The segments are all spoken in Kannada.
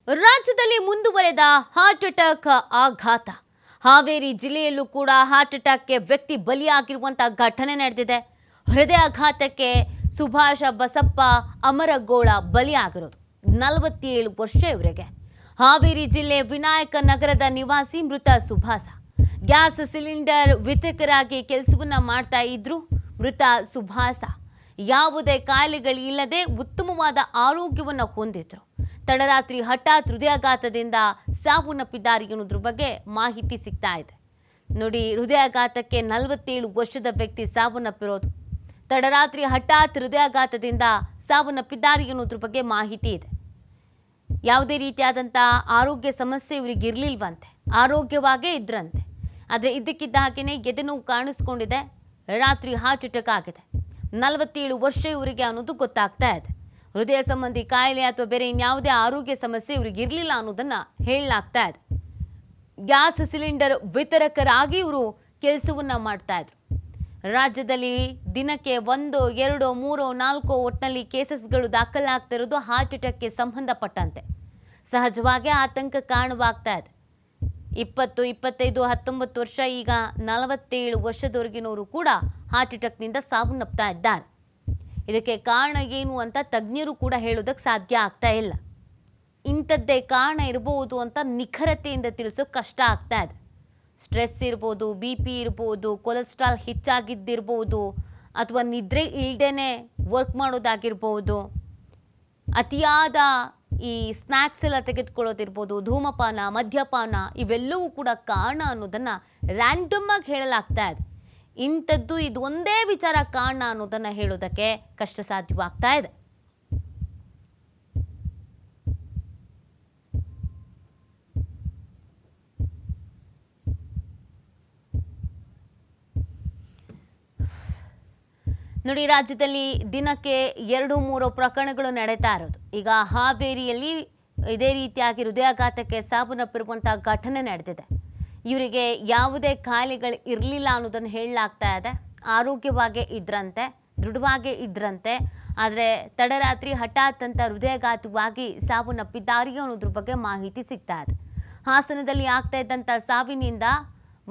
ರಾಜ್ಯದಲ್ಲಿ ಮುಂದುವರೆದ ಹಾರ್ಟ್ ಅಟ್ಯಾಕ್ ಆಘಾತ. ಹಾವೇರಿ ಜಿಲ್ಲೆಯಲ್ಲೂ ಕೂಡ ಹಾರ್ಟ್ ಅಟ್ಯಾಕ್ಗೆ ವ್ಯಕ್ತಿ ಬಲಿಯಾಗಿರುವಂತಹ ಘಟನೆ ನಡೆದಿದೆ. ಹೃದಯಾಘಾತಕ್ಕೆ ಸುಭಾಷ ಬಸಪ್ಪ ಅಮರಗೋಳ ಬಲಿಯಾಗಿರೋದು. 47 ವರ್ಷ ಇವರಿಗೆ. ಹಾವೇರಿ ಜಿಲ್ಲೆ ವಿನಾಯಕ ನಗರದ ನಿವಾಸಿ ಮೃತ ಸುಭಾಷ ಗ್ಯಾಸ್ ಸಿಲಿಂಡರ್ ವಿತರಕರಾಗಿ ಕೆಲಸವನ್ನ ಮಾಡ್ತಾ ಇದ್ರು. ಮೃತ ಸುಭಾಷ ಯಾವುದೇ ಕಾಯಿಲೆಗಳಿಲ್ಲದೆ ಉತ್ತಮವಾದ ಆರೋಗ್ಯವನ್ನು ಹೊಂದಿದ್ರು. ತಡರಾತ್ರಿ ಹಠಾತ್ ಹೃದಯಾಘಾತದಿಂದ ಸಾವನ್ನಪ್ಪಿದ್ದಾರೆ ಎನ್ನುವುದ್ರ ಬಗ್ಗೆ ಮಾಹಿತಿ ಸಿಗ್ತಾ ಇದೆ. ನೋಡಿ, ಹೃದಯಾಘಾತಕ್ಕೆ 47 ವರ್ಷದ ವ್ಯಕ್ತಿ ಸಾವನ್ನಪ್ಪಿರೋದು. ತಡರಾತ್ರಿ ಹಠಾತ್ ಹೃದಯಾಘಾತದಿಂದ ಸಾವನ್ನಪ್ಪಿದ್ದಾರೆ ಎನ್ನುವುದ್ರ ಬಗ್ಗೆ ಮಾಹಿತಿ ಇದೆ. ಯಾವುದೇ ರೀತಿಯಾದಂಥ ಆರೋಗ್ಯ ಸಮಸ್ಯೆ ಇವರಿಗೆ ಇರಲಿಲ್ವಂತೆ, ಆರೋಗ್ಯವಾಗೇ ಇದ್ರಂತೆ. ಆದರೆ ಇದ್ದಕ್ಕಿದ್ದ ಹಾಗೆಯೇ ಎದೆನೋವು ಕಾಣಿಸ್ಕೊಂಡಿದೆ, ರಾತ್ರಿ ಹಾರ್ಟ್ ಅಟ್ಯಾಕ್ ಆಗಿದೆ. 47 ವರ್ಷ ಇವರಿಗೆ ಅನ್ನೋದು ಗೊತ್ತಾಗ್ತಾ ಇದೆ. ಹೃದಯ ಸಂಬಂಧಿ ಕಾಯಿಲೆ ಅಥವಾ ಬೇರೆ ಇನ್ಯಾವುದೇ ಆರೋಗ್ಯ ಸಮಸ್ಯೆ ಇವರಿಗೆ ಇರಲಿಲ್ಲ ಅನ್ನೋದನ್ನು ಹೇಳಲಾಗ್ತಾ ಇದೆ. ಗ್ಯಾಸ್ ಸಿಲಿಂಡರ್ ವಿತರಕರಾಗಿ ಇವರು ಕೆಲಸವನ್ನು ಮಾಡ್ತಾ ಇದ್ರು. ರಾಜ್ಯದಲ್ಲಿ ದಿನಕ್ಕೆ 1, 2, 3, 4 ಒಟ್ಟಿನಲ್ಲಿ ಕೇಸಸ್ಗಳು ದಾಖಲಾಗ್ತಾ ಇರೋದು ಹಾರ್ಟ್ ಅಟ್ಯಾಕ್ಗೆ ಸಂಬಂಧಪಟ್ಟಂತೆ. ಸಹಜವಾಗಿ ಆತಂಕ ಕಾರಣವಾಗ್ತಾ ಇದೆ. 20, 25, 19 ವರ್ಷ, ಈಗ 47 ವರ್ಷದವರೆಗಿನವರು ಕೂಡ ಹಾರ್ಟ್ ಅಟ್ಯಾಕ್ನಿಂದ ಸಾವನ್ನಪ್ತಾ ಇದ್ದಾರೆ. ಇದಕ್ಕೆ ಕಾರಣ ಏನು ಅಂತ ತಜ್ಞರು ಕೂಡ ಹೇಳೋದಕ್ಕೆ ಸಾಧ್ಯ ಆಗ್ತಾ ಇಲ್ಲ. ಇಂಥದ್ದೇ ಕಾರಣ ಇರ್ಬೋದು ಅಂತ ನಿಖರತೆಯಿಂದ ತಿಳಿಸೋಕೆ ಕಷ್ಟ ಆಗ್ತಾ ಇದೆ. ಸ್ಟ್ರೆಸ್ ಇರ್ಬೋದು, BP ಇರ್ಬೋದು, ಕೊಲೆಸ್ಟ್ರಾಲ್ ಹೆಚ್ಚಾಗಿದ್ದಿರ್ಬೋದು, ಅಥವಾ ನಿದ್ರೆ ಇಲ್ಲದೇ ವರ್ಕ್ ಮಾಡೋದಾಗಿರ್ಬೋದು, ಅತಿಯಾದ ಈ ಸ್ನ್ಯಾಕ್ಸ್ ಎಲ್ಲ ತೆಗೆದುಕೊಳ್ಳೋದಿರ್ಬೋದು, ಧೂಮಪಾನ, ಮದ್ಯಪಾನ, ಇವೆಲ್ಲವೂ ಕೂಡ ಕಾರಣ ಅನ್ನೋದನ್ನು ರ್ಯಾಂಡಮ್ ಆಗಿ ಹೇಳಲಾಗ್ತಾ ಇದೆ. ಇಂಥದ್ದು ಇದು ಒಂದೇ ವಿಚಾರ ಕಾರಣ ಅನ್ನೋದನ್ನು ಹೇಳೋದಕ್ಕೆ ಕಷ್ಟ ಸಾಧ್ಯವಾಗ್ತಾ ಇದೆ. ನೋಡಿ, ರಾಜ್ಯದಲ್ಲಿ ದಿನಕ್ಕೆ 2-3 ಪ್ರಕರಣಗಳು ನಡೀತಾ ಇರೋದು. ಈಗ ಹಾವೇರಿಯಲ್ಲಿ ಇದೇ ರೀತಿಯಾಗಿ ಹೃದಯಾಘಾತಕ್ಕೆ ಸಾವನ್ನಪ್ಪಿರುವಂತಹ ಘಟನೆ ನಡೆದಿದೆ. ಇವರಿಗೆ ಯಾವುದೇ ಕಾಯಿಲೆಗಳು ಇರಲಿಲ್ಲ ಅನ್ನೋದನ್ನು ಹೇಳಲಾಗ್ತಾ ಇದೆ. ಆರೋಗ್ಯವಾಗೇ ಇದ್ರಂತೆ, ದೃಢವಾಗೇ ಇದ್ರಂತೆ. ಆದರೆ ತಡರಾತ್ರಿ ಹಠಾತ್ ಅಂತ ಹೃದಯಾಘಾತವಾಗಿ ಸಾವನ್ನಪ್ಪಿದ್ದಾರೆ ಅನ್ನೋದ್ರ ಬಗ್ಗೆ ಮಾಹಿತಿ ಸಿಗ್ತಾ ಇದೆ. ಹಾಸನದಲ್ಲಿ ಆಗ್ತಾ ಇದ್ದಂಥ ಸಾವಿನಿಂದ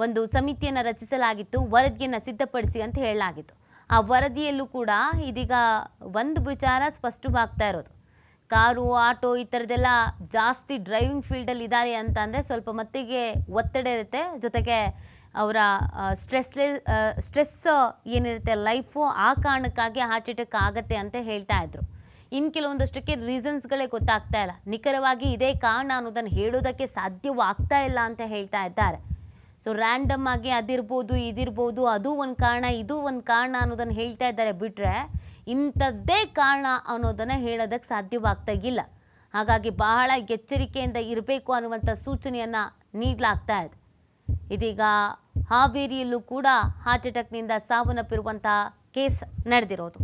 ಒಂದು ಸಮಿತಿಯನ್ನು ರಚಿಸಲಾಗಿತ್ತು, ವರದಿಯನ್ನು ಸಿದ್ಧಪಡಿಸಿ ಅಂತ ಹೇಳಲಾಗಿತ್ತು. ಆ ವರದಿಯಲ್ಲೂ ಕೂಡ ಇದೀಗ ಒಂದು ವಿಚಾರ ಸ್ಪಷ್ಟವಾಗ್ತಾ ಇರೋದು. ಕಾರು, ಆಟೋ ಈ ಥರದ್ದೆಲ್ಲ ಜಾಸ್ತಿ ಡ್ರೈವಿಂಗ್ ಫೀಲ್ಡಲ್ಲಿ ಇದ್ದಾರೆ ಅಂತ ಅಂದರೆ ಸ್ವಲ್ಪ ಮಟ್ಟಿಗೆ ಒತ್ತಡ ಇರುತ್ತೆ. ಜೊತೆಗೆ ಅವರ ಸ್ಟ್ರೆಸ್ ಏನಿರುತ್ತೆ ಲೈಫು, ಆ ಕಾರಣಕ್ಕಾಗಿ ಹಾರ್ಟ್ ಅಟ್ಯಾಕ್ ಆಗುತ್ತೆ ಅಂತ ಹೇಳ್ತಾ ಇದ್ರು. ಇನ್ನು ಕೆಲವೊಂದಷ್ಟಕ್ಕೆ ರೀಸನ್ಸ್ಗಳೇ ಗೊತ್ತಾಗ್ತಾ ಇಲ್ಲ. ನಿಖರವಾಗಿ ಇದೇ ಕಾರಣ ಅನ್ನೋದನ್ನು ಹೇಳೋದಕ್ಕೆ ಸಾಧ್ಯವಾಗ್ತಾ ಇಲ್ಲ ಅಂತ ಹೇಳ್ತಾ ಇದ್ದಾರೆ. ಸೊ ರ್ಯಾಂಡಮ್ ಆಗಿ ಅದಿರ್ಬೋದು, ಇದಿರ್ಬೋದು, ಅದು ಒಂದು ಕಾರಣ, ಇದು ಒಂದು ಕಾರಣ ಅನ್ನೋದನ್ನು ಹೇಳ್ತಾ ಇದ್ದಾರೆ. ಬಿಟ್ಟರೆ ಇಂಥದ್ದೇ ಕಾರಣ ಅನ್ನೋದನ್ನು ಹೇಳೋದಕ್ಕೆ ಸಾಧ್ಯವಾಗ್ತಾ ಇಲ್ಲ. ಹಾಗಾಗಿ ಬಹಳ ಎಚ್ಚರಿಕೆಯಿಂದ ಇರಬೇಕು ಅನ್ನುವಂಥ ಸೂಚನೆಯನ್ನು ನೀಡಲಾಗ್ತಾ ಇದೆ. ಇದೀಗ ಹಾವೇರಿಯಲ್ಲೂ ಕೂಡ ಹಾರ್ಟ್ ಅಟ್ಯಾಕ್ನಿಂದ ಸಾವನ್ನಪ್ಪಿರುವಂಥ ಕೇಸ್ ನಡೆದಿರೋದು.